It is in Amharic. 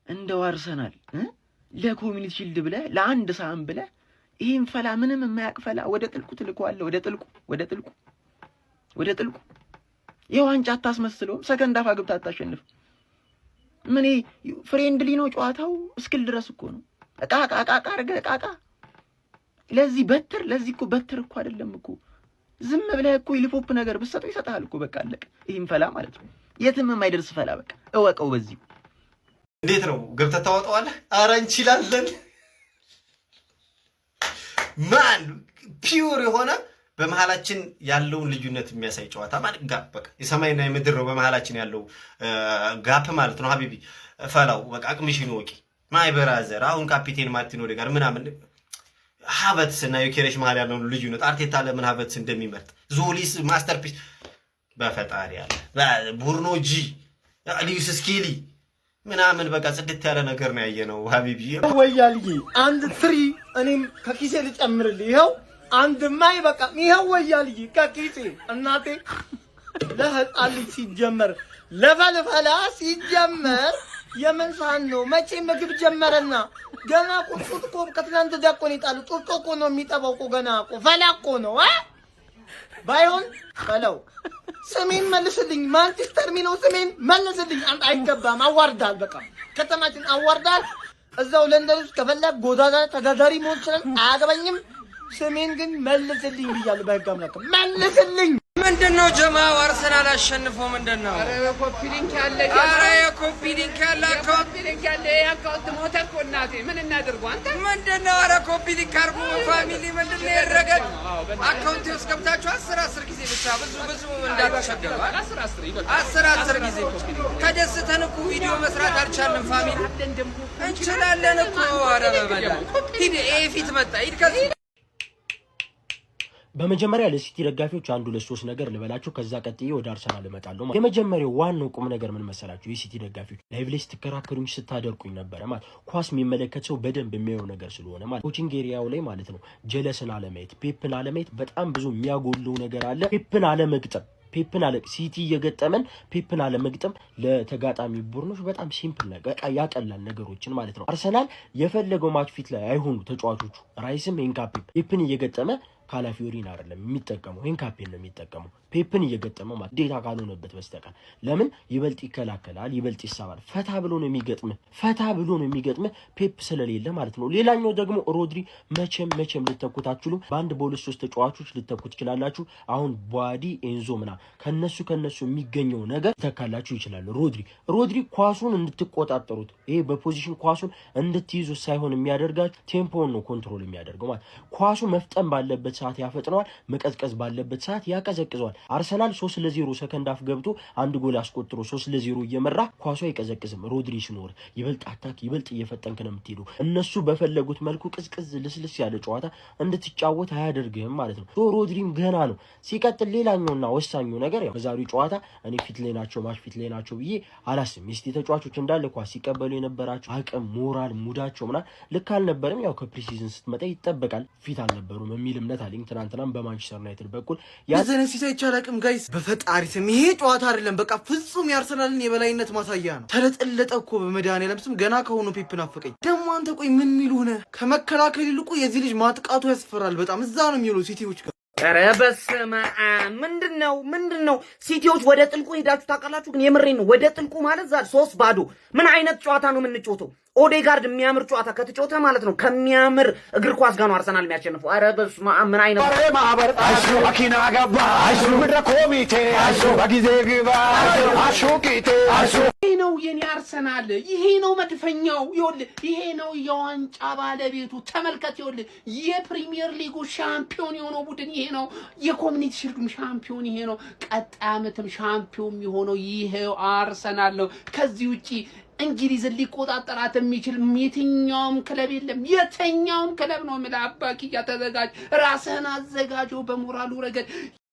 እንደው አርሰናል ለኮሚኒቲ ሺልድ ብለ ለአንድ ሳም ብለ ይሄን ፈላ ምንም የማያቅፈላ ወደ ጥልቁ ትልቀዋለህ። ወደ ጥልቁ የዋንጫ አታስመስለውም። ሰከንድ አፍ አግብታ አታሸንፍ። ምን ፍሬንድሊ ነው ጨዋታው እስክል ድረስ እኮ ነው። ቃቃ አርገ ለዚህ እኮ በትር እኮ አይደለም እኮ ዝም ብለህ እኮ ይልፎፕ ነገር ብትሰጠው ይሰጣል እኮ በቃ አለቀ። ይሄን ፈላ ማለት ነው የትም የማይደርስ ፈላ በቃ እወቀው። በዚህ እንዴት ነው ገብተህ ታወጣዋለህ? ኧረ እንችላለን። ማን ፒውር የሆነ በመሃላችን ያለውን ልዩነት የሚያሳይ ጨዋታ ማለት ጋፕ በቃ የሰማይና የምድር ነው በመሃላችን ያለው ጋፕ ማለት ነው። ሀቢቢ ፈላው በቃ አቅምሽን ወቂ ማይ ብራዘር። አሁን ካፒቴን ማርቲን ኦዴጋር ምናምን ሀቨትስ እና ዩኬሬሽ መሃል ያለውን ልዩነት አርቴታ ለምን ሀቨትስ እንደሚመርጥ ዞሊስ ማስተርፒስ በፈጣሪ ያለ ቡርኖ ጂ ሊዩስ ስኬሊ ምናምን በቃ ጽድት ያለ ነገር ነው ያየነው። ሀቢቢ ወያልዬ አንድ ትሪ እኔም ከኪሴ ልጨምርልህ። ይኸው አንድ ማይ በቃ ይኸው ወያልዬ ከኪሴ እናቴ ለህፃን ልጅ ሲጀመር ለፈልፈላ ሲጀመር የምን ሳህን ነው? መቼ ምግብ ጀመረና ገና ቁጥቁጥ እኮ ከትናንት ዳቆን ይጣሉ ጡጦ እኮ ነው የሚጠባው እኮ ገና እኮ ፈላ እኮ ነው። ባይሆን ፈላው ስሜን መልስልኝ። ማንቸስተር የሚለው ስሜን መልስልኝ። አንተ አይገባም፣ አዋርዳል። በቃ ከተማችን አዋርዳል። እዛው ለንደን ውስጥ ከፈለግ ጎዳና ተዳዳሪ መሆን ይችላል፣ አያገባኝም። ስሜን ግን መልስልኝ ብያለሁ። በህግ አምላክ መልስልኝ። ምንድነው ጀማው አርሰናል አሸንፎ ምንድነው? አረ ኮፒ ሊንክ ያለ ኮፒ ሊንክ ያለ አካውንት ሞተ እኮ እናቴ። ምን እናድርጉ አንተ? ምንድነው? አረ ኮፒ ሊንክ አርጉ ፋሚሊ። ምንድነው ያደረገት? አካውንት ውስጥ ገብታችሁ 10 ጊዜ ብቻ ብዙ እንዳትቸገሩ። 10 ጊዜ ተደስተን እኮ ቪዲዮ መስራት አልቻልንም ፋሚሊ። እንችላለን እኮ። አረ በበላ ሂድ ፊት መጣ ሂድ ከዚህ በመጀመሪያ ለሲቲ ደጋፊዎች አንዱ ለሶስት ነገር ልበላችሁ፣ ከዛ ቀጥዬ ወደ አርሰናል እመጣለሁ። የመጀመሪያው ዋናው ቁም ነገር ምን መሰላችሁ? የሲቲ ደጋፊዎች ላይቭ ላይ ስትከራከሩኝ ስታደርቁኝ ነበረ ማለት ኳስ የሚመለከት ሰው በደንብ የሚያየው ነገር ስለሆነ ማለት ኮቺንግ ኤሪያው ላይ ማለት ነው። ጀለስን አለማየት፣ ፔፕን አለማየት በጣም ብዙ የሚያጎለው ነገር አለ። ፔፕን አለመግጠም ሲቲ እየገጠመን ፔፕን አለመግጠም ለተጋጣሚ ቡድኖች በጣም ሲምፕል ነገር ያቀላል ነገሮችን ማለት ነው። አርሰናል የፈለገው ማች ፊት ላይ አይሆኑ ተጫዋቾቹ ራይስም ኤንካፔም ፔፕን እየገጠመ ካላፊዮሪን አይደለም የሚጠቀመው ኤንካፔን ነው የሚጠቀመው። ፔፕን እየገጠመ ማለት ዴታ ካልሆነበት በስተቀር ለምን ይበልጥ ይከላከላል፣ ይበልጥ ይሳባል። ፈታ ብሎ ነው የሚገጥም ፔፕ ስለሌለ ማለት ነው። ሌላኛው ደግሞ ሮድሪ መቼም ልተኩት አትችሉም። በአንድ በሁለት ሶስት ተጫዋቾች ልተኩት ትችላላችሁ። አሁን ቧዲ ኤንዞ ምና ከነሱ የሚገኘው ነገር ይተካላችሁ ይችላል። ሮድሪ ኳሱን እንድትቆጣጠሩት ይሄ በፖዚሽን ኳሱን እንድትይዙ ሳይሆን የሚያደርጋችሁ ቴምፖን ነው ኮንትሮል የሚያደርገው ማለት ኳሱ መፍጠን ባለበት ሰዓት ያፈጥነዋል፣ መቀዝቀዝ ባለበት ሰዓት ያቀዘቅዘዋል። አርሰናል 3-0 ሰከንድ አፍ ገብቶ አንድ ጎል አስቆጥሮ 3-0 እየመራ ኳሱ አይቀዘቅዝም። ሮድሪ ሲኖር ይበልጥ አታክ ይበልጥ እየፈጠንክ ነው የምትሄደው። እነሱ በፈለጉት መልኩ ቅዝቅዝ ልስልስ ያለ ጨዋታ እንድትጫወት አያደርግህም ማለት ነው። ሮድሪም ገና ነው። ሲቀጥል ሌላኛውና ወሳኙ ነገር ያው በዛሬው ጨዋታ እኔ ፊት ላይ ናቸው ብዬ አላስብም። የሲቲ ተጫዋቾች እንዳለ ኳስ ሲቀበሉ የነበራቸው አቅም፣ ሞራል፣ ሙዳቸው ምናምን ልክ አልነበረም። ያው ከፕሪሲዝን ስትመጣ ይጠበቃል ፊት አልነበሩም የሚል እምነት አለኝ። ትናንትናም በማንቸስተር ዩናይትድ በኩል ያዘነሲሳ ይቻላልም ጋይስ በፈጣሪ ስም ይሄ ጨዋታ አይደለም። በቃ ፍጹም የአርሰናልን የበላይነት ማሳያ ነው። ተለጠለጠ እኮ በመድኃኒዓለም ስም ገና ከሆኑ ፔፕ ናፈቀኝ። ደግሞ አንተ ቆይ ምን ሚሉ ሆነ? ከመከላከል ይልቁ የዚህ ልጅ ማጥቃቱ ያስፈራል በጣም። እዛ ነው የሚሉ ሲቲዎች ጋር ኧረ በስመ አብ ምንድነው ሲቲዎች ወደ ጥልቁ ሄዳችሁ ታውቃላችሁ? ግን የምሬን ነው። ወደ ጥልቁ ማለት ዛ 3-0 ምን አይነት ጨዋታ ነው የምንጫወተው? ኦዴጋርድ የሚያምር ጨዋታ ከተጫወተ ማለት ነው ከሚያምር እግር ኳስ ጋር ነው አርሰናል የሚያሸንፈው። ኧረ በስመ አብ ምን አይነት ማህበር አሹ አኪና ገባ አሹ ምድረ ኮሚቴ አሹ በጊዜ ግባ አሹ ቂቴ አሹ ይሄ ነው የኔ አርሰናል፣ ይሄ ነው መድፈኛው። ይኸውልህ ይሄ ነው የዋንጫ ባለቤቱ። ተመልከት፣ ይኸውልህ የፕሪሚየር ሊጉ ሻምፒዮን የሆነው ቡድን ይሄ ነው። የኮሚኒቲ ሺልዱም ሻምፒዮን ይሄ ነው። ቀጣይ ዓመትም ሻምፒዮን የሆነው ይሄው አርሰናል ነው። ከዚህ ውጪ እንግሊዝን ሊቆጣጠራት የሚችል የትኛውም ክለብ የለም። የትኛውም ክለብ ነው። ምላባኪያ ተዘጋጅ፣ ራስህን አዘጋጀው በሞራሉ ረገድ